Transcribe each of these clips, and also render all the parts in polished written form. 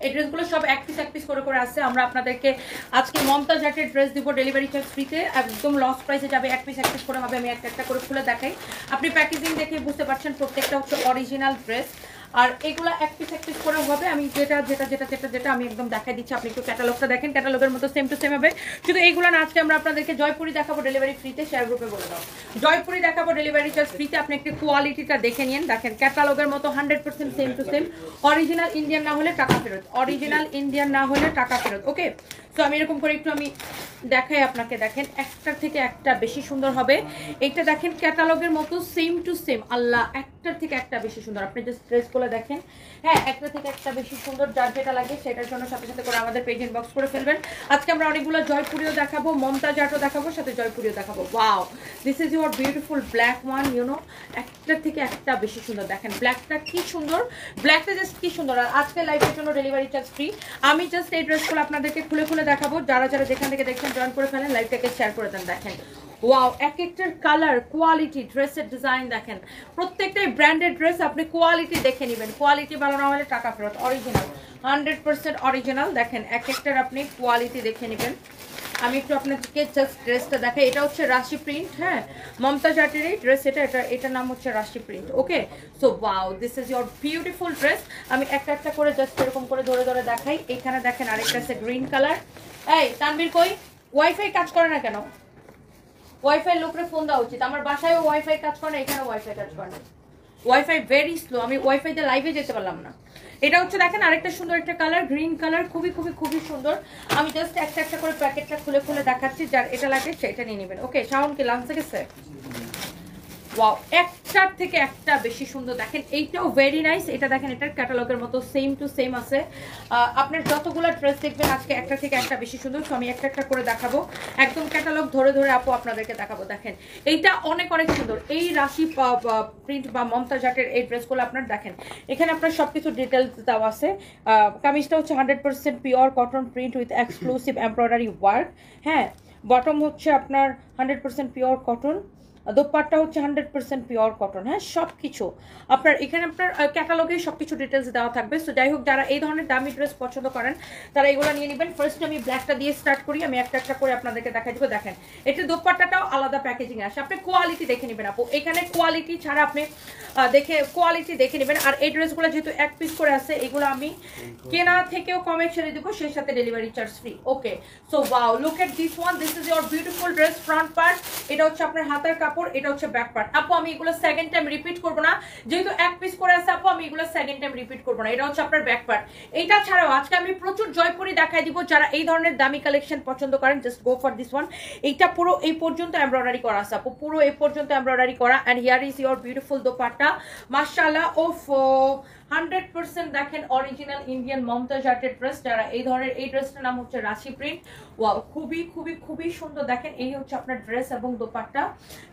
এই ড্রেসগুলো সব এক পিস করে আসছে। আমরা আপনাদেরকে আজকে মমতাজ আর্টের ড্রেস দিব ডেলিভারি চার্জ ফ্রিতে, একদম লস প্রাইসে যাবে। এক পিস করে হবে, আমি একটা করে খুলে দেখাই। আপনি প্যাকেজিং দেখে বুঝতে পারছেন প্রত্যেকটা হচ্ছে অরিজিনাল ড্রেস। আর এগুলা এক পিস করে হবে। আমি যেটা আমি একদম দেখাই দিচ্ছি, আপনি একটু ক্যাটালগটা দেখেন। ক্যাটালগের মতো সেম টু সেম হবে, শুধু এইগুলো না আজকে আমরা আপনাদেরকে জয়পুরি দেখাবো ডেলিভারি ফ্রিতে। শেয়ার গ্রুপে বলে দাও জয়পুরি দেখাবো ডেলিভারি চার্জ ফ্রিতে। আপনি একটু কোয়ালিটিটা দেখে নিন, দেখেন ক্যাটালগের মতো 100% same to same. Original Indian না হলে টাকা ফেরত, অরিজিনাল ইন্ডিয়ান না হলে টাকা ফেরত। ওকে, সো আমি এরকম করে একটু আমি দেখাই আপনাকে। দেখেন একটার থেকে একটা বেশি সুন্দর হবে। এইটা দেখেন ক্যাটালগের মতো সেম টু সেম। আল্লাহ, একটার থেকে একটা বেশি সুন্দর। আপনি জাস্ট ড্রেসগুলো দেখেন, হ্যাঁ একটা থেকে একটা বেশি সুন্দর। যার যেটা লাগে সেটার জন্য সাথে সাথে করে আমাদের পেজ ইনবক্স করে ফেলবেন। আজকে আমরা অনেকগুলো জয়পুরিও দেখাবো, মমতাজ আর্টও দেখাবো, সাথে জয়পুরিও দেখাবো। Wow, this is your beautiful black one, you know একটার থেকে একটা বেশি সুন্দর। দেখেন ব্ল্যাকটা কি সুন্দর, ব্ল্যাকটা জাস্ট কি সুন্দর। আর আজকে লাইভের জন্য ডেলিভারি চার্জ ফ্রি। আমি জাস্ট এই ড্রেসগুলো আপনাদেরকে খুলে দেখাবো। যারা যেখান থেকে দেখছেন জয়েন করে ফেলেন, লাইভটাকে শেয়ার করে দেন। দেখেন ওয়াও, এক একটার কালার, কোয়ালিটি, ড্রেসের ডিজাইন দেখেন। প্রত্যেকটাই ব্র্যান্ডেড ড্রেস, আপনি কোয়ালিটি দেখে নেবেন। কোয়ালিটি ভালো না হলে টাকা ফেরত। Original 100% original. দেখেন এক একটার আপনি কোয়ালিটি দেখে নেবেন। আমি একটু আপনাদেরকে জাস্ট ড্রেসটা দেখাই। এটা হচ্ছে রাশি প্রিন্ট, হ্যাঁ মমতাজ আর্টের এই ড্রেস। এটার নাম হচ্ছে রাশি print. Okay, so wow, this is your beautiful dress. আমি একটা করে জাস্ট এরকম করে ধরে দেখাই। এখানে দেখেন আরেকটা আছে গ্রিন কালার। এই তানবীর কই, ওয়াইফাই কাজ করে না কেন? ওয়াইফাই লোকরে ফোন দেওয়া উচিত। আমার বাসায় ওয়াইফাই কাজ করে না, এখানে ওয়াইফাই কাজ করে না। ওয়াইফাই ভেরি স্লো, আমি ওয়াইফাই দিয়ে লাইভে যেতে পারলাম না। এটা হচ্ছে দেখেন আরেকটা সুন্দর একটা কালার, গ্রিন কালার, খুবই সুন্দর। আমি জাস্ট একটা করে প্যাকেটটা খুলে দেখাচ্ছি। যার এটা লাগে সেটা নিয়ে নেবেন। ওকে, শাওন কি লাঞ্চে গেছে? ওয়াও, একটার থেকে একটা বেশি সুন্দর। দেখেন এইটাও ভেরি নাইস। এটা দেখেন এটার ক্যাটালগের মতো সেম টু সেম আছে। আপনার যতগুলো ড্রেস দেখবেন আজকে একটা থেকে একটা বেশি সুন্দর। তো আমি একটা করে দেখাবো, একদম ক্যাটালগ ধরে আপু আপনাদেরকে দেখাবো। দেখেন এইটা অনেক সুন্দর। এই রাশি প্রিন্ট বা মমতাজ আর্টের এই ড্রেসগুলো আপনার দেখেন, এখানে আপনার সবকিছু ডিটেলস দেওয়া আছে। কামিজটা হচ্ছে 100% pure cotton print with exclusive embroidery work. হ্যাঁ, বটম হচ্ছে আপনার 100% পিওর কটন, দোপাট্টা হচ্ছে 100% পিওর কটন। হ্যাঁ, সবকিছু আপনার এখানে আপনার ক্যাটালগে সবকিছু ডিটেলস দেওয়া থাকবে। সো যাই হোক, যারা এই ধরনের দামি ড্রেস পছন্দ করেন তারা এগুলো নিয়ে নেবেন। ফার্স্ট আমি ব্ল্যাকটা দিয়ে স্টার্ট করি। আমি একটা করে আপনাদেরকে দেখাই দিব। দেখেন এটা দোপাট্টাটাও আলাদা প্যাকেজিং আসে। আপনি কোয়ালিটি দেখে নেবেন আপু, এখানে কোয়ালিটি ছাড়া আপনি কোয়ালিটি দেখে নেবেন। আর এই ড্রেসগুলো যেহেতু এক পিস করে আছে, এগুলো আমি কেনা থেকেও কমে ছেড়ে দেবো, সেই সাথে delivery charge free. Okay, so wow, look at this one. This is your beautiful dress. Front part এটা হচ্ছে আপনার হাতের কাপড়, এটা হচ্ছে ব্যাক পার্ট। আপু আমি এগুলো সেকেন্ড টাইম রিপিট করবো না, যেহেতু এক পিস করে আছে আপু, আমি এগুলো সেকেন্ড টাইম রিপিট করবো না। এটা হচ্ছে আপনার ব্যাক পার্ট। এটা ছাড়াও আজকে আমি প্রচুর জয়পুরি দেখাই দিব। যারা এই ধরনের দামি কালেকশন পছন্দ করেন, just go for this one. এইটা পুরো এই পর্যন্ত এমব্রয়ডারি করা আছে আপু, পুরো এই পর্যন্ত এমব্রয়ডারি করা। And here is your beautiful dupatta. মাশাআল্লাহ, ওফ 100% দেখেন অরিজিনাল ইন্ডিয়ান মমতাজ আর্টের ড্রেস। যারা এই ধরনের, এই ড্রেসটার নাম হচ্ছে রাশি প্রিন্ট। ওয়াও, খুবই সুন্দর। দেখেন এই হচ্ছে আপনার ড্রেস এবং দোপাট্টা।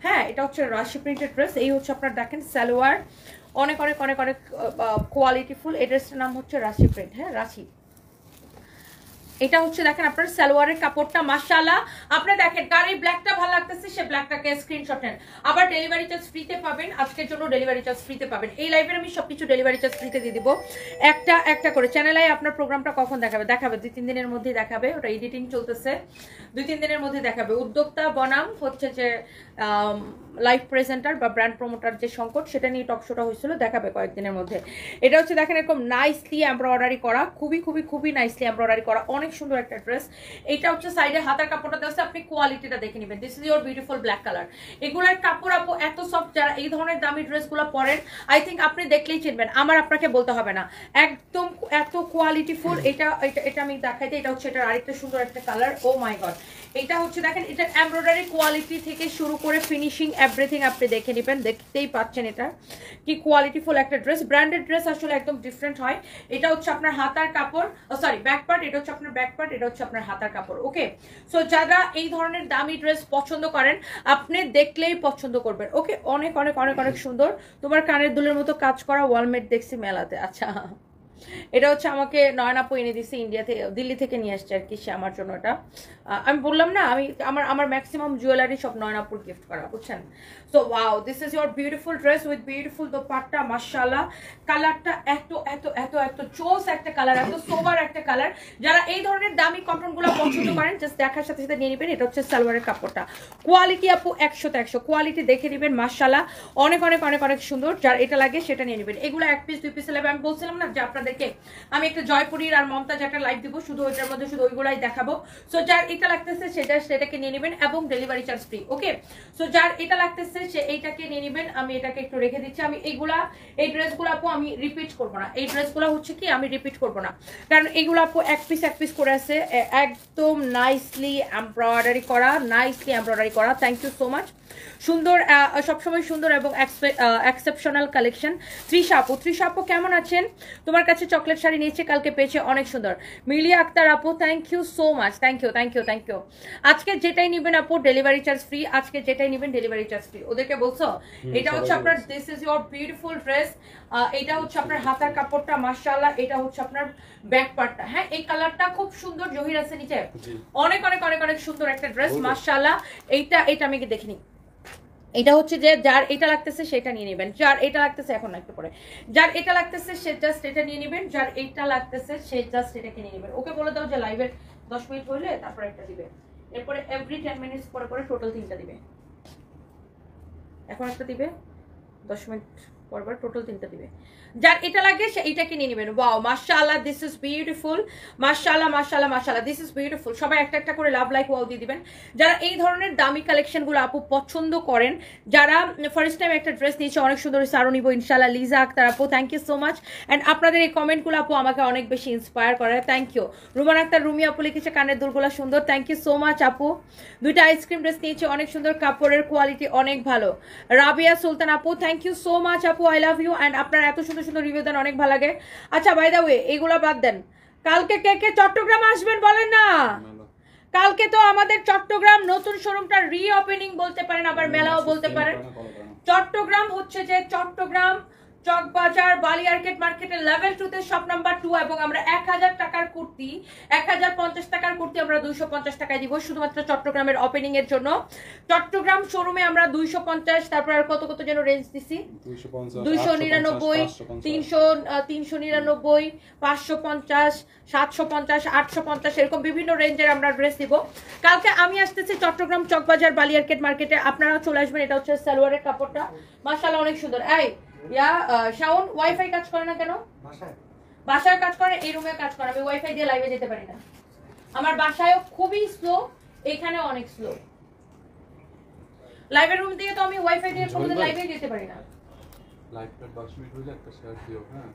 হ্যাঁ, এটা হচ্ছে রাশি প্রিন্টের ড্রেস। এই হচ্ছে আপনার দেখেন সালোয়ার, অনেক কোয়ালিটিফুল। এই ড্রেসটার নাম হচ্ছে রাশি প্রিন্ট। হ্যাঁ, রাশি। এটা হচ্ছে দেখেন আপনার সালোয়ারের কাপড়টা। মাশাআল্লাহ, আপনি দেখেন কার এই ব্ল্যাকটা ভালো লাগতেছে সে ব্ল্যাকটাকে স্ক্রিনশট নেন। আবার ডেলিভারি চার্জ ফ্রিতে পাবেন, আজকের জন্য ডেলিভারি চার্জ ফ্রিতে পাবেন। এই লাইভের আমি সবকিছু ডেলিভারি চার্জ ফ্রিতে দিয়ে দিব। একটা করে চ্যানেলে আপনার প্রোগ্রামটা কখন দেখাবে 2-3 দিনের মধ্যেই দেখাবে। ওটা এডিটিং চলতেছে, 2-3 দিনের মধ্যে দেখাবে। উদ্যোক্তা বনাম হচ্ছে যে লাইভ প্রেজেন্টার বা ব্র্যান্ড প্রমোটার যে সংকট, সেটা নিয়ে টক শোটা হয়েছিল, দেখাবে কয়েকদিনের মধ্যে। এটা হচ্ছে দেখেন এরকম নাইসলি এমব্রয়ডারি করা, খুবই নাইসলি এমব্রয়ডারি করা, অনেক সুন্দর একটা ড্রেস। এটা হচ্ছে সাইডে হাতার কাপড়টা দেওয়া আছে, আপনি কোয়ালিটিটা দেখে নেবেন। This is your beautiful black colour. এগুলোর কাপড় আপু এত সফট। যারা এই ধরনের দামি ড্রেসগুলো পরেন, আই থিঙ্ক আপনি দেখলেই চিনবেন, আমার আপনাকে বলতে হবে না, একদম এত কোয়ালিটিফুল। এটা আমি দেখাইতে, এটা হচ্ছে এটার আরেকটা সুন্দর একটা কালার। ও মাই গড, এটা হচ্ছে দেখেন এটার এমব্রয়ডারি কোয়ালিটি থেকে শুরু করে ফিনিশিং এভরিথিং আপনি দেখে নেবেন। দেখতেই পাচ্ছেন এটা কি কোয়ালিটিফুল একটা ড্রেস। ব্র্যান্ডেড ড্রেস আসলে একদম ডিফারেন্ট হয়। এটা হচ্ছে আপনার হাতার কাপড়, সরি ব্যাক পার্ট। এটা হচ্ছে আপনার ব্যাক পার্ট, এটা হচ্ছে আপনার হাতার কাপড়। ওকে, সো যারা এই ধরনের দামি ড্রেস পছন্দ করেন, আপনি দেখলেই পছন্দ করবেন। ওকে, অনেক সুন্দর। তোমার কানের দুলের মতো কাজ করা ওয়ালমেট দেখছি মেলাতে। আচ্ছা, এটা হচ্ছে আমাকে নয়ন আপু এনে দিছে দিল্লি থেকে নিয়ে আসছে আর কি, সে আমার জন্য এটা। আমি বললাম না, আমি আমার ম্যাক্সিমাম জুয়েলারি সব নয়ন আপুর গিফট করা, বুঝছেন। So wow, this is your beautiful dress with beautiful dupatta, মাশাআল্লাহ। কালারটা এত এত এত এত চোস একটা কালার, এত সোবার একটা কালার। যারা এই ধরনের দামি কটনগুলো পছন্দ করেন, জাস্ট দেখার সাথে সাথে নিয়ে নেবেন। এটা হচ্ছে সালোয়ারের কাপড়টা, কোয়ালিটি আপু 100তে 100, কোয়ালিটি দেখে নেবেন, মাশাআল্লাহ অনেক অনেক অনেক অনেক সুন্দর। যার এটা লাগে সেটা নিয়ে নেবেন। এগুলো 1 পিস 2 পিস লাগবে। আমি বলছিলাম না যে আপনাদেরকে আমি একটা জয়পুরীর আর মমতাজ একটা লাইভ দিব, শুধু ওইটার মধ্যে শুধু ওইগুলাই দেখাবো। সো যার এটা লাগতেছে সেটাকে নিয়ে নেবেন এবং ডেলিভারি চার্জ ফ্রি। ওকে, সো যার এটা লাগতেছে সে এইটাকে নিয়ে নেবেন। আমি এটাকে একটু রেখে দিচ্ছি। আমি এই ড্রেসগুলো আপু আমি রিপিট করবো না। এই ড্রেসগুলো হচ্ছে কি আমি রিপিট করবো না, কারণ এগুলো আপু 1 পিস করে আছে, একদম নাইসলি এমব্রয়ডারি করা। Thank you so much. সুন্দর, সবসময় সুন্দর এবং এক্সেপশনাল কালেকশন। তৃষা আপু কেমন আছেন? তোমার কাছে চকলেট শাড়ি নিয়েছে, কালকে পেয়েছে, অনেক সুন্দর। মিলিয়া আক্তার আপু, thank you so much, thank you. আজকে যেটাই নিবেন আপু ডেলিভারি চার্জ ফ্রি, ওদেরকে বলছো। এটা হচ্ছে আপনার, this is your beautiful dress. এটা হচ্ছে আপনার হাতার কাপড়টা, মাশাআল্লাহ। এটা হচ্ছে আপনার ব্যাক পার্টটা। হ্যাঁ, এই কালারটা খুব সুন্দর, জহির আছে নিচে, অনেক অনেক অনেক অনেক সুন্দর একটা ড্রেস, মাশাআল্লাহ। এটা আমি কি দেখিনি। এটা হচ্ছে যে যার এটা লাগতেছে সেটা নিয়ে নেবেন, যার এটা লাগতেছে এখন একটু পরে, যার এটা লাগতেছে সে জাস্ট এটা নিয়ে নেবেন, যার এটা লাগতেছে সে জাস্ট এটাকে নিয়ে নেবেন। ওকে বলে দাও যে লাইভের 10 মিনিট হইলে তারপর একটা দিবে, এরপরে এভরি 10 মিনিটস পরে পরে টোটাল 3টা দিবে। এখন একটা দিবে, 10 মিনিট পর পর টোটাল 3টা দিবে। যার এটা লাগে সে এইটাকে নিয়ে নেবেন। ওয়াও, মাশাআল্লাহ, দিস ইজ বিউটিফুল, মাশাআল্লাহ, দিস ইজ বিউটিফুল। সবাই একটা একটা করে লাভ লাইক ওয়াও দিয়ে দিবেন। যারা এই ধরনের দামি কালেকশনগুলো আপু পছন্দ করেন, যারা ফার্স্ট টাইম একটা ড্রেস নিয়েছে, অনেক সুন্দর হয়েছে, আরো নিব ইনশাআল্লাহ। লিজা আক্তার আপু, thank you so much. And আপনাদের এই কমেন্টগুলো আপু আমাকে অনেক বেশি ইন্সপায়ার করে, থ্যাংক ইউ। রুমান আক্তার রুমি আপু লিখেছে কানের দুলগুলো সুন্দর, থ্যাংক ইউ সো মাচ আপু। 2টা আইসক্রিম ড্রেস নিয়েছে, অনেক সুন্দর, কাপড়ের কোয়ালিটি অনেক ভালো। রাবিয়া সুলতান আপু, থ্যাংক ইউ সো মাচ আপু, আই লাভ ইউ। অ্যান্ড আপনারা এত সুন্দর সুন্দর রিভিউ দেন, অনেক ভালো লাগে। আচ্ছা, বাই দ্য ওয়ে, এগুলো বাদ দেন, কালকে কে চট্টগ্রাম আসবেন বলেন না? কালকে তো আমাদের চট্টগ্রাম নতুন শোরুমটা রিওপেনিং বলতে পারেন, আবার মেলাও বলতে পারেন। চট্টগ্রাম হচ্ছে যে চট্টগ্রাম চকবাজার বালিয়ারকেট মার্কেটের লেভেল 2তে শপ নাম্বার 2, এবং আমরা 1000 টাকার কুর্তি, 1050 টাকার কুর্তি আমরা 250 টাকায় দিব, শুধুমাত্র চট্টগ্রামের ওপেনিং এর জন্য। চট্টগ্রাম শোরুমে আমরা 250, তারপর আর কত কত যেন রেঞ্জ দিছি, 299, 399, 550, 750, 850, এরকম বিভিন্ন রেঞ্জের আমরা ড্রেস দিব। কালকে আমি আসতেছি চট্টগ্রাম চকবাজার বালিয়ারকেট মার্কেটে, আপনারা চলে আসবেন। এটা হচ্ছে সালোয়ারের কাপড়টা, মাশাআল্লাহ অনেক সুন্দর। শাওন, ওয়াইফাই কাজ করে না কেন? বাসায় কাজ করে, এই রুমে কাজ করে। আমি ওয়াইফাই দিয়ে লাইভে যেতে পারি না, আমার বাসায়ও খুবই স্লো, এখানে অনেক স্লো। লাইভের রুম থেকে তো আমি ওয়াইফাই দিয়ে কোনোদিন লাইভে যেতে পারি না। লাইভটা 10 মিনিট হলে একটা শেয়ার দিও। হ্যাঁ,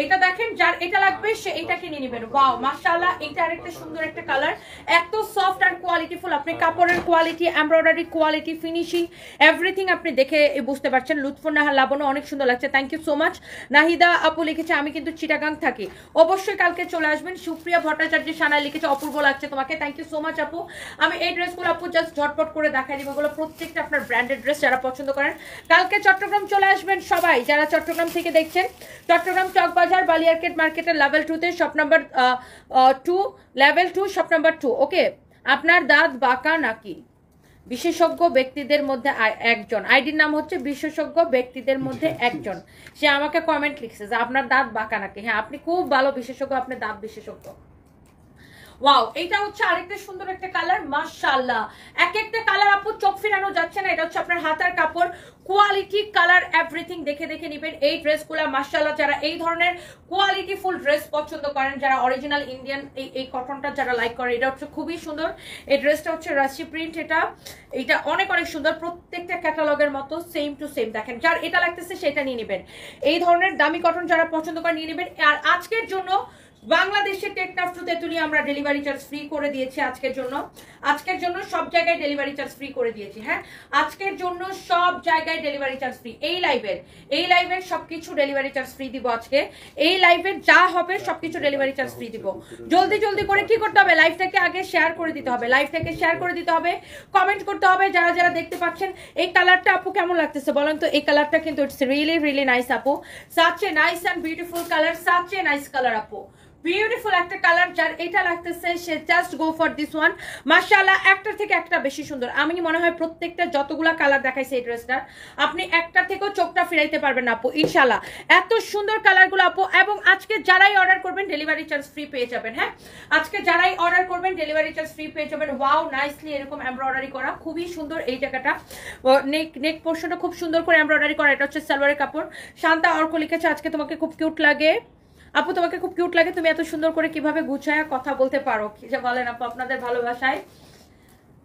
এটা দেখেন, যার এটা লাগবে সে এইটাকে নিয়ে নেবেন। ওয়াও, মাশাআল্লাহ, এটা আরেকটা সুন্দর একটা কালার, এত সফট আর কোয়ালিটিফুল। আপনি কাপড়ের quality, embroidery quality, finishing, everything আপনি দেখে বুঝতে পারছেন। লুৎফুন্নাহার লাবণও অনেক সুন্দর লাগছে, thank you so much. Nahida আপু লিখেছে আমি কিন্তু চিটাগাং থাকি, অবশ্যই কালকে চলে আসবেন। সুপ্রিয়া ভট্টাচার্য সানায় লিখেছে অপূর্ব লাগছে তোমাকে, থ্যাংক ইউ সো মাচ আপু। আমি এই ড্রেসগুলো আপু জাস্ট ঝটপট করে দেখাই দিব, এগুলো প্রত্যেকটা আপনার ব্র্যান্ডেড ড্রেস। যারা পছন্দ করেন কালকে চট্টগ্রাম চলে আসবেন সবাই, যারা চট্টগ্রাম থেকে দেখছেন। চট্টগ্রাম চকবাজার বালিয়ারকেট মার্কেটের লেভেল 2তে shop number 2, level 2 shop number 2। Okay, আপনার দাঁত বাঁকা নাকি? বিশেষজ্ঞ ব্যক্তিদের মধ্যে একজন, আইডির নাম হচ্ছে বিশেষজ্ঞ ব্যক্তিদের মধ্যে একজন, সে আমাকে কমেন্ট লিখছে যে আপনার দাঁত বাঁকা নাকি। হ্যাঁ, আপনি খুব ভালো বিশেষজ্ঞ, আপনি দাঁত বিশেষজ্ঞ। ওয়াও, এটা হচ্ছে আরেকটা সুন্দর একটা কালার, মাশাআল্লাহ। এক একটা কালার আপু চোখ ফিরানো যাচ্ছে না। এটা হচ্ছে আপনার হাতার কাপড়, কোয়ালিটি, কালার, এভরিথিং দেখে দেখে নেবেন এই ড্রেসগুলো, মাশাআল্লাহ। যারা এই ধরনের কোয়ালিটি ফুল ড্রেস পছন্দ করেন, যারা অরিজিনাল ইন্ডিয়ান এই কটনটা যারা লাইক করে, এটা হচ্ছে খুবই সুন্দর। এই ড্রেসটা হচ্ছে রাশি প্রিন্ট, এটা অনেক অনেক সুন্দর, প্রত্যেকটা ক্যাটালগের মতো সেম টু সেম। দেখেন, যার এটা লাগতেছে সেটা নিয়ে নেবেন। এই ধরনের দামি কটন যারা পছন্দ করে নিয়ে নেবেন। আর আজকের জন্য বাংলাদেশের টেকনাফ টু তেতুলিয়া আমরা ডেলিভারি চার্জ ফ্রি করে দিয়েছি আজকের জন্য সব জায়গায় ডেলিভারি চার্জ ফ্রি করে দিয়েছি। হ্যাঁ, আজকের জন্য সব জায়গায় ডেলিভারি চার্জ ফ্রি। এই লাইভের সবকিছু ডেলিভারি চার্জ ফ্রি দিব আজকে। এই লাইভের যা হবে সবকিছু ডেলিভারি চার্জ ফ্রি দিব। জলদি করে কি করতে হবে, লাইভটাকে আগে শেয়ার করে দিতে হবে, কমেন্ট করতে হবে। যারা দেখতে পাচ্ছেন এই কালারটা আপু কেমন লাগতেছে বলেন তো। এই কালারটা কিন্তু ইটস রিয়েলি নাইস আপু, such a nice and beautiful colour, such a nice colour আপু, বিউটিফুল একটা কালার। যার এটা লাগতেছে সে just go for this one. মাশাআল্লাহ, একটার থেকে একটা বেশি সুন্দর। আমি মনে হয় প্রত্যেকটা যতগুলা কালার দেখাইছে এই ড্রেসটার আপনি একটা থেকেও চোখটা ফিরাইতে পারবেন না আপু ইনশাআল্লাহ। এত সুন্দর কালারগুলো আপু। এবং আজকে যারাই অর্ডার করবেন ডেলিভারি চার্জ ফ্রি পেয়ে যাবেন। হ্যাঁ, আজকে যারাই অর্ডার করবেন ডেলিভারি চার্জ ফ্রি পেয়ে যাবেন। ওয়াও, নাইসলি এরকম এমব্রয়ডারি করা, খুবই সুন্দর। এই জায়গাটা নেক পোর্শনটা খুব সুন্দর করে এমব্রয়ডারি করা। এটা হচ্ছে সালোয়ারের কাপড়। শান্তা অর্ক লিখেছে আজকে তোমাকে খুব কিউট লাগে আপু, তোমাকে খুব কিউট লাগে, তুমি এত সুন্দর করে কিভাবে গুছায় কথা বলতে পারো, কি যে বলেন আপু আপনাদের ভালোবাসায়।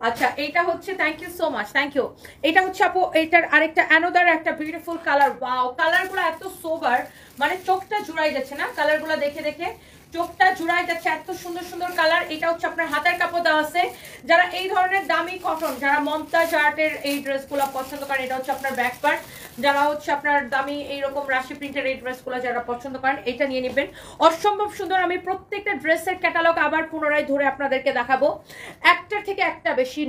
আচ্ছা, এটা হচ্ছে thank you so much, thank you. এটা হচ্ছে আপু এটার আরেকটা অ্যানোদার একটা বিউটিফুল কালার। ওয়াও, কালারগুলো এত সোবার, মানে চোখটা জুড়াই যাচ্ছে না, কালারগুলো দেখে চোখটা জুড়াই যাচ্ছে, এত সুন্দর কালার। এটা হচ্ছে আপনার হাতের কাপড় দেওয়া আছে। যারা এই ধরনের দামি কটন, যারা মমতাজ আর্টের এই ড্রেসগুলো পছন্দ করেন, এটা হচ্ছে আপনার ব্যাক পার্ট। যারা হচ্ছে আপনার দামি এইরকম রাশি প্রিন্টের এই ড্রেসগুলো যারা পছন্দ করেন, এটা নিয়ে নেবেন। অসম্ভব সুন্দর। আমি প্রত্যেকটা ড্রেসের ক্যাটালগ আবার পুনরায় ধরে আপনাদেরকে দেখাবো। একটার থেকে একটা বেশি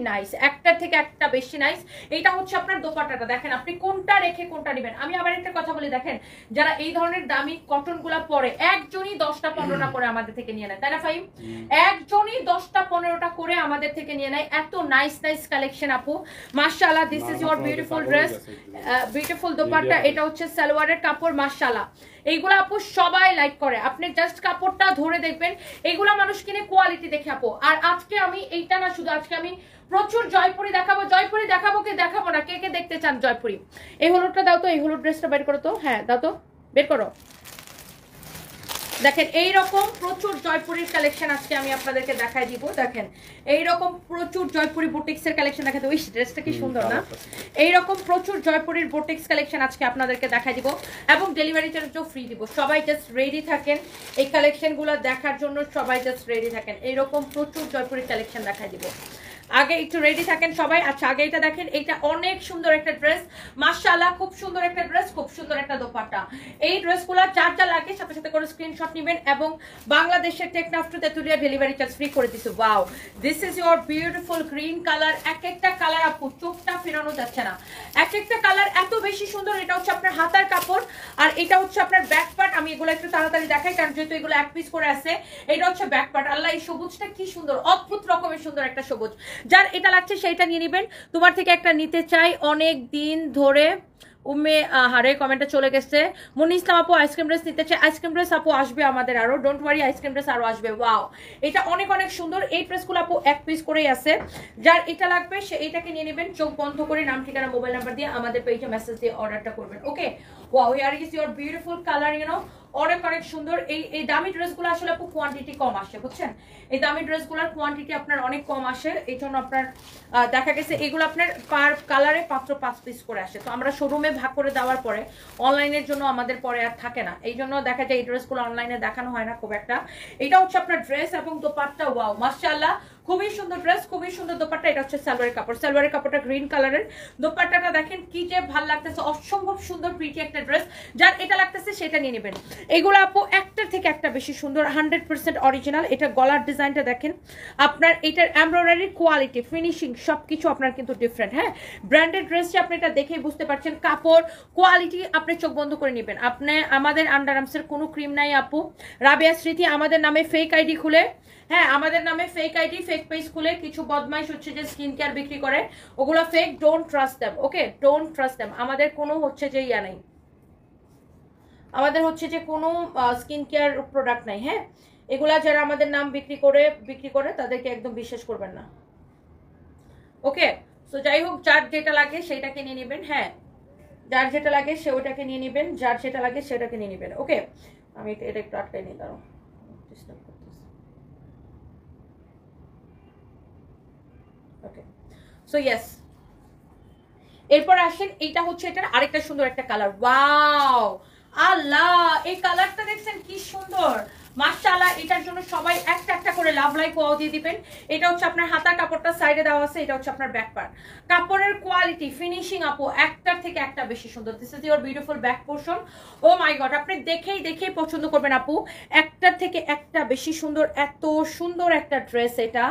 নাইস। এটা হচ্ছে আপনার দোপাট্টাটা দেখেন, আপনি কোনটা রেখে কোনটা নেবেন। আমি আবার একটা কথা বলি, দেখেন যারা এই ধরনের দামি কটনগুলা পরে, একজনই 10টা-15টা করে আমাদের থেকে নিয়ে নেয়, তাই না ফাইম? একজনই 10টা-15টা করে আমাদের থেকে নিয়ে নেয়। এত নাইস কালেকশন আপু, মাশাআল্লাহ। This is your beautiful dress, beautiful dupatta. এটা হচ্ছে সালোয়ারের কাপড়, মাশাআল্লাহ। এইগুলো আপু সবাই লাইক করে, আপনি জাস্ট কাপড়টা ধরে দেখবেন, এইগুলা মানুষ কিনে কোয়ালিটি দেখে আপু। আর আজকে আমি এইটা না, শুধু আজকে আমি প্রচুর জয়পুরি দেখাবো কি দেখাবো না, কে দেখতে চান জয়পুরি? এই হলুদটা দাও তো, এই হলুদ ড্রেসটা বের করো তো। হ্যাঁ দাও তো, বের করো। দেখেন এইরকম প্রচুর জয়পুরের কালেকশন আজকে আমি আপনাদেরকে দেখাই দিব। দেখেন এইরকম প্রচুর জয়পুরি বুটিক্সের কালেকশন দেখাতে, ওই ড্রেসটা কি সুন্দর না? এইরকম প্রচুর জয়পুরের বুটিক্স কালেকশন আজকে আপনাদেরকে দেখাই দিব এবং ডেলিভারি চার্জও ফ্রি দিব। সবাই জাস্ট রেডি থাকেন এই কালেকশনগুলো দেখার জন্য, সবাই জাস্ট রেডি থাকেন। এইরকম প্রচুর জয়পুরের কালেকশন দেখাই দিব, আগে একটু রেডি থাকেন সবাই। আচ্ছা, আগে এটা দেখেন, এটা অনেক সুন্দর একটা ড্রেস, মাশাআল্লাহ, খুব সুন্দর একটা ড্রেস, খুব সুন্দর একটা দোপাট্টা। এই ড্রেসগুলো যা লাগে সাথে করে স্ক্রিনশট নেবেন এবং বাংলাদেশের Teknaf to Tetulia delivery charge free করে দিছি। Wow, this is your beautiful green colour. এক একটা কালার আপু চোখটা ফেরানো যাচ্ছে না, এক একটা কালার এত বেশি সুন্দর। এটা হচ্ছে আপনার হাতার কাপড় আর এটা হচ্ছে আপনার ব্যাক পার্ট। আমি এগুলো একটু তাড়াতাড়ি দেখাই কারণ যেহেতু এগুলো এক পিস করে আছে। এটা হচ্ছে ব্যাক পার্ট। আল্লাহ, এই সবুজটা কি সুন্দর, অদ্ভুত রকমের সুন্দর একটা সবুজ। যার এটা লাগছে সেইটা নিয়ে নেবেন। তোমার থেকে একটা নিতে চাই অনেক দিন ধরে। উম্মে হারে কমেন্টে চলে গেছে। মুনি ইসলাম আপু আইসক্রিম ড্রেস নিতে চাই। আইসক্রিম ড্রেস আপু আসবে আমাদের আরো, ডোন্ট ওয়ারি, আইসক্রিম ড্রেস আরো আসবে। ওয়াও, এটা অনেক সুন্দর। এই ড্রেসগুলো আপু এক পিস করেই আছে। যার এটা লাগবে সে এইটাকে নিয়ে নেবেন। চোখ বন্ধ করে নাম ঠিকানা মোবাইল নাম্বার দিয়ে আমাদের পেজে মেসেজ দিয়ে অর্ডারটা করবেন। Okay, wow, here is your beautiful colour. অনেক সুন্দর। এই দামি ড্রেসগুলো আসলে আপু কোয়ান্টিটি কম আসে, বুঝছেন? এই দামি ড্রেসগুলোর কোয়ান্টিটি আপনার অনেক কম আসে, এই জন্য আপনার দেখা গেছে এগুলো আপনার পার কালারে মাত্র 5 পিস করে আসে। তো আমরা শোরুমে ভাগ করে দেওয়ার পরে অনলাইনের জন্য আমাদের পরে আর থাকে না, এই জন্য দেখা যায় এই ড্রেসগুলো অনলাইনে দেখানো হয় না খুব একটা। এটা হচ্ছে আপনার ড্রেস এবং দোপাট্টা। ওয়াও, মাশাআল্লাহ, খুবই সুন্দর ড্রেস, খুবই সুন্দর দোপাট্টা। এটা হচ্ছে সালোয়ারের কাপড়, সালোয়ারের কাপড়টা গ্রিন কালারের। দোপাট্টাটা দেখেন কি যে ভাল লাগতেছে, অসম্ভব সুন্দর প্রিটি একটা ড্রেস। যার এটা লাগতেছে সেটা নিয়ে নেবেন। এগুলো আপু একটার থেকে একটা বেশি সুন্দর, 100% অরিজিনাল। এটা গলার ডিজাইনটা দেখেন, আপনার এটার এমব্রয়ডারি কোয়ালিটি, ফিনিশিং সবকিছু আপনার কিন্তু ডিফারেন্ট। হ্যাঁ, ব্র্যান্ডেড ড্রেসটি আপনি এটা দেখেই বুঝতে পারছেন। কাপড় কোয়ালিটি আপনি চোখ বন্ধ করে নেবেন। আপনি আমাদের আন্ডার আর্মসের কোনো ক্রিম নাই আপু। রাবেয়া স্মৃতি আমাদের নামে ফেক আইডি খুলে, হ্যাঁ আমাদের নামে ফেক আইডি ফেক পেজ খুলে কিছু বদমাইশ হচ্ছে যে স্কিন কেয়ার বিক্রি করে, ওগুলো fake. Don't trust them, okay, don't trust them. আমাদের কোনো হচ্ছে যে ইয়া নাই, আমাদের হচ্ছে যে কোনো স্কিন কেয়ার প্রোডাক্ট নাই। হ্যাঁ, এগুলা যারা আমাদের নাম বিক্রি করে তাদেরকে একদম বিশ্বাস করবেন না। ওকে, সো যাই হোক, যার যেটা লাগে সেটাকে নিয়ে নেবেন। হ্যাঁ, যার যেটা লাগে সে ওটাকে নিয়ে নেবেন, যার যেটা লাগে সেটাকে নিয়ে নেবেন। ওকে, আমি এটা একটু আটকাই নিই, দাঁড়াও। ওকে, সো ইয়েস, এরপর আসেন, এইটা হচ্ছে এটার আরেকটা সুন্দর একটা কালার। ওয়াও, আল্লাহ, এই কালারটা দেখছেন কি সুন্দর, মাশাআল্লাহ। জন্য সবাই একটা একটা করে লাভ লাইক ওয়াও দিয়ে দিবেন। এটা হচ্ছে আপনার হাতার কাপড়টা সাইডে দেওয়া আছে, এটা হচ্ছে আপনার ব্যাক পার্ট। কাপড়ের কোয়ালিটি ফিনিশিং আপু একটার থেকে একটা বেশি সুন্দর। This is your beautiful back portion. Oh my god, আপনি দেখেই পছন্দ করবেন আপু, একটার থেকে একটা বেশি সুন্দর। এত সুন্দর একটা ড্রেস এটা,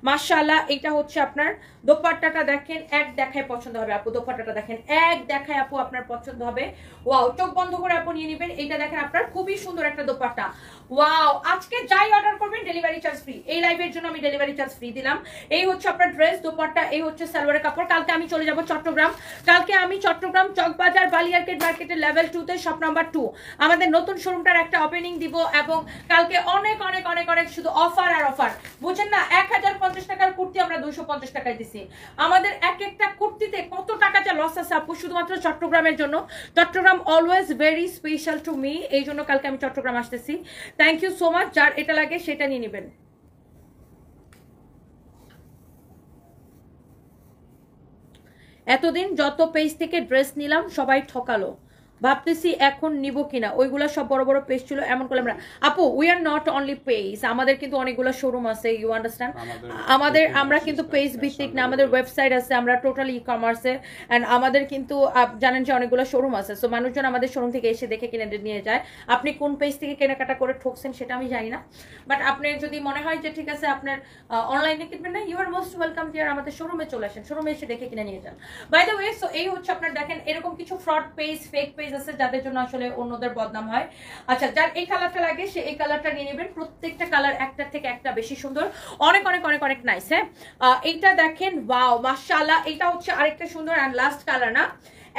মাশাআল্লাহ। এটা হচ্ছে আপনার দোপাট্টাটা দেখেন, এক দেখায় পছন্দ হবে আপু। দোপাট্টাটা দেখেন, এক দেখায় আপু আপনার পছন্দ হবে। ওয়াও, চোখ বন্ধ করে আপু নিয়ে নেবেন। এটা দেখেন আপনার খুবই সুন্দর একটা দোপাট্টা। ওয়াও, আজকে যাই অর্ডার করবেন ডেলিভারি চার্জ ফ্রি। এই লাইভের জন্য আমি ডেলিভারি চার্জ ফ্রি দিলাম। এই হচ্ছে আপনার ড্রেস, দোপাট্টা, এই হচ্ছে সালোয়ারের কাপড়। কালকে আমি চলে যাব চট্টগ্রাম। কালকে আমি চট্টগ্রাম চকবাজার বালিয়ারকেট মার্কেটের লেভেল 2 তে শপ নাম্বার 2 আমাদের নতুন শোরুমটার একটা ওপেনিং দিব। এবং কালকে অনেক অনেক অনেক অনেক শুধু অফার আর অফার, বুঝছেন না? 1050 টাকার কুর্তি আমরা 250 টাকায় দিছি। আমাদের এক একটা কুর্তিতে কত টাকা যে লস আছে আপু, শুধুমাত্র চট্টগ্রামের জন্য। Chattogram always very special to me, এই জন্য কালকে আমি চট্টগ্রাম আসতেছি। Thank you so much. যার এটা লাগে সেটা নিয়ে নেবেন। এতদিন যত পেজ থেকে ড্রেস নিলাম সবাই ঠকালো, ভাবতেছি এখন নিব কিনা। ওইগুলা সব বড় বড় পেজ ছিল, এমন করলাম না আপু। We are not only page, আমাদের কিন্তু অনেকগুলো শোরুম আছে, ইউ আন্ডারস্ট্যান্ড। আমরা কিন্তু পেজ ভিত্তিক না, আমাদের ওয়েবসাইট আছে, আমরা টোটালি ই কমার্সে। অ্যান্ড আমাদের কিন্তু জানেন যে অনেকগুলো শোরুম আছে, সো মানুষজন আমাদের শোরুম থেকে এসে দেখে কিনে নিয়ে যায়। আপনি কোন পেজ থেকে কেনাকাটা করে ঠকছেন সেটা আমি জানি না, বাট আপনি যদি মনে হয় যে ঠিক আছে আপনার অনলাইনে কিনবেন না, you are most welcome dear. আমাদের শোরুমে চলে আসেন, শোরুমে এসে দেখে কিনে নিয়ে যান। বাই দ্য ওয়ে, সো এই হচ্ছে আপনার দেখেন এরকম কিছু ফ্রড পেজ, ফেক পেজ আছে যাদের জন্য আসলে অন্যদের বদনাম হয়। আচ্ছা, যার এই কালারটা লাগে সে এই কালারটা নিয়ে নেবেন। প্রত্যেকটা কালার একটার থেকে একটা বেশি সুন্দর, অনেক অনেক অনেক অনেক নাইস। হ্যাঁ, এইটা দেখেন, ওয়াও মাশাআল্লাহ। এটা হচ্ছে আরেকটা সুন্দর অ্যান্ড লাস্ট কালার না,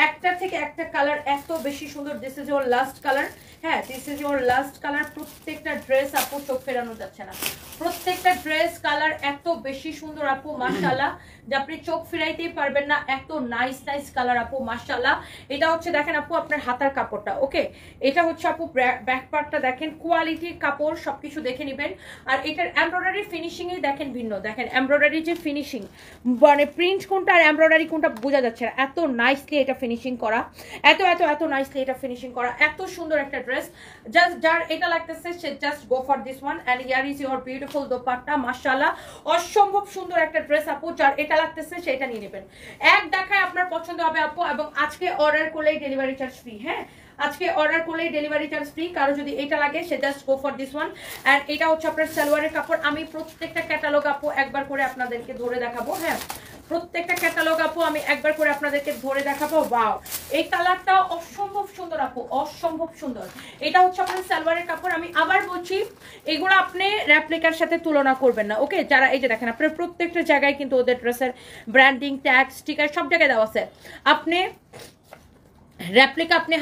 একটার থেকে একটা কালার এত বেশি সুন্দর। This is your last colour. হ্যাঁ, this is your last colour. প্রত্যেকটা ড্রেস আপু চোখ ফেরানো যাচ্ছে না, প্রত্যেকটা ড্রেস কালার এত বেশি সুন্দর আপু মাশাআল্লাহ, যে আপনি চোখ ফিরাইতেই পারবেন না। এত নাইস নাইস কালার আপু মাশাআল্লাহ। এটা হচ্ছে দেখেন আপু আপনার হাতার কাপড়টা, ওকে। এটা হচ্ছে আপু ব্যাক পার্টটা দেখেন, কোয়ালিটি কাপড় সবকিছু দেখে নেবেন। আর এটার এমব্রয়ডারি ফিনিশিং এ দেখেন ভিন্ন, দেখেন এমব্রয়ডারি যে ফিনিশিং, মানে প্রিন্ট কোনটা আর এমব্রয়ডারি কোনটা বোঝা যাচ্ছে না। এত নাইসলি এটা ফিনিশিং করা, এত এত এত নাইসলি এটা ফিনিশিং করা, এত সুন্দর একটা ড্রেস। জাস্ট যার এটা লাগতেছে সে just go for this one. And here is your beautiful dupatta, মাশাআল্লাহ অসম্ভব সুন্দর একটা ড্রেস আপু। যার এটা লাগতেছে সেটা নিয়ে নেবেন, এক দেখায় আপনার পছন্দ হবে আপু। এবং আজকে অর্ডার করলেই ডেলিভারি চার্জ ফ্রি। হ্যাঁ, আজকে অর্ডার করলেই ডেলিভারি চার্জ ফ্রি। কারো যদি এটা লাগে সে just go for this one. And এটা হচ্ছে আপনার সালোয়ারের কাপড়। আমি প্রত্যেকটা ক্যাটালগ আপু একবার করে আপনাদেরকে ধরে দেখাবো। হ্যাঁ, প্রত্যেকটা ক্যাটালগ আপু আমি একবার করে আপনাদেরকে ধরে দেখাবো। ওয়াও, এই কালারটা অসম্ভব সুন্দর আপু, অসম্ভব সুন্দর। এটা হচ্ছে আপনার সালোয়ারের কাপড়। আমি আবার বলছি, এগুলো আপনি রেপ্লিকার সাথে তুলনা করবেন না, ওকে। যারা এই যে দেখেন আপনার প্রত্যেকটা জায়গায় কিন্তু ওদের ড্রেসের ব্র্যান্ডিং, ট্যাগ, স্টিকার সব জায়গায় দেওয়া আছে। আপনি রেপ্লিকা আপনি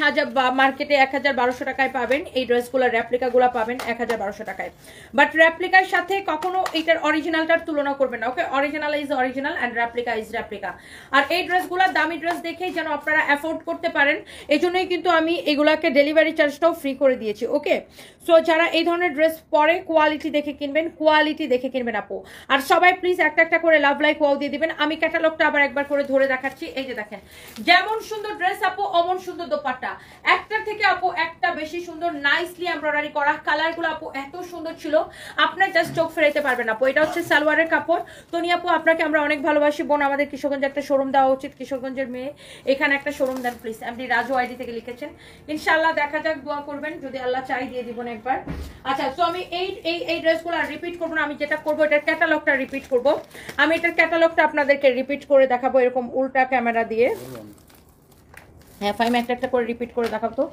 মার্কেটে 1000-1200 টাকায় পাবেন, এই ড্রেসগুলোর রেপ্লিকাগুলো পাবেন 1000-1200 টাকায়। বাট রেপ্লিকার সাথে কখনো এটার অরিজিনালটার তুলনা করবেন না, okay. Original is original and replica is replica. আর এই ড্রেসগুলো দামি ড্রেস দেখেই যেন আপনারা অ্যাফোর্ড করতে পারেন, এই জন্যই কিন্তু আমি এগুলাকে ডেলিভারি চার্জটাও ফ্রি করে দিয়েছি, ওকে। সো যারা এই ধরনের ড্রেস পরে কোয়ালিটি দেখে কিনবেন, কোয়ালিটি দেখে কিনবেন আপু। আর সবাই প্লিজ একটা একটা করে লাভ লাইক ওয়াও দিয়ে দিবেন। আমি ক্যাটালগটা আবার একবার করে ধরে দেখাচ্ছি। এই যে দেখেন, যেমন সুন্দর ড্রেস আপু অমন সুন্দর দোপাট্টা, একটার থেকে আপু একটা বেশি সুন্দর, নাইসলি এমব্রয়ডারি করা। কালারগুলো আপু এত সুন্দর ছিল, আপনার জাস্ট চোখ ফেরাইতে পারবেন আপু। এটা হচ্ছে সালোয়ারের কাপড়। তনি আপু আপনাকে আমরা অনেক ভালোবাসি বোন, আমাদের কিশোরগঞ্জে একটা শোরুম দেওয়া উচিত, কিশোরগঞ্জের মেয়ে, এখানে একটা শোরুম দেন প্লিজ। এমডি রাজু আইডি থেকে লিখেছেন, ইনশাআল্লাহ দেখা যাক, দোয়া করবেন, যদি আল্লাহ চাই দিয়ে দিব না একবার। আচ্ছা, তো আমি এই ড্রেসগুলো আর রিপিট করবো না। আমি যেটা করবো এটার ক্যাটালগটা রিপিট করবো। আমি এটার ক্যাটালগটা আপনাদেরকে রিপিট করে দেখাবো এরকম উল্টা ক্যামেরা দিয়ে। হ্যাঁ ফাইম, একটা একটা করে রিপিট করে দেখাও তো।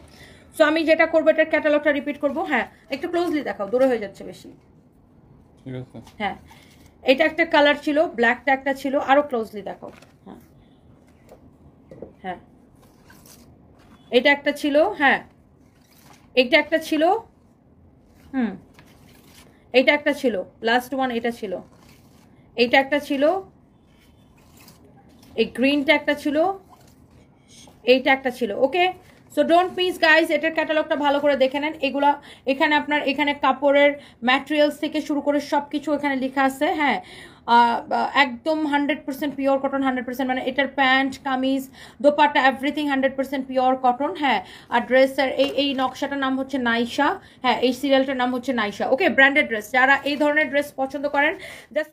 সো আমি যেটা করবো এটার ক্যাটালগটা রিপিট করবো। হ্যাঁ, একটু ক্লোজলি দেখাও, দূরে হয়ে যাচ্ছে বেশি। ঠিক আছে, হ্যাঁ। এটা একটা কালার ছিল, ব্ল্যাকটা একটা ছিল, আরো ক্লোজলি দেখাও। হ্যাঁ হ্যাঁ, এটা একটা ছিল, হ্যাঁ এটা একটা ছিল, এইটা একটা ছিল, লাস্ট ওয়ান এটা ছিল, এইটা একটা ছিল, এই গ্রিনটা একটা ছিল, এইটা একটা ছিল, ওকে। সো ডোন্ট মিস গাইজ, এটার ক্যাটালগটা ভালো করে দেখে নেন। এগুলা এখানে আপনার এখানে কাপড়ের ম্যাটেরিয়ালস থেকে শুরু করে সব কিছু এখানে লেখা আছে। হ্যাঁ, একদম 100% পিওর কটন, 100% মানে এটার pant, kameez, dupatta everything 100% pure cotton. হ্যাঁ, আর ড্রেসের এই নকশাটার নাম হচ্ছে নাইশা। হ্যাঁ, এই সিরিয়ালটার নাম হচ্ছে নাইশা। ওকে, ব্র্যান্ডেড ড্রেস। যারা এই ধরনের ড্রেস পছন্দ করেন, জাস্ট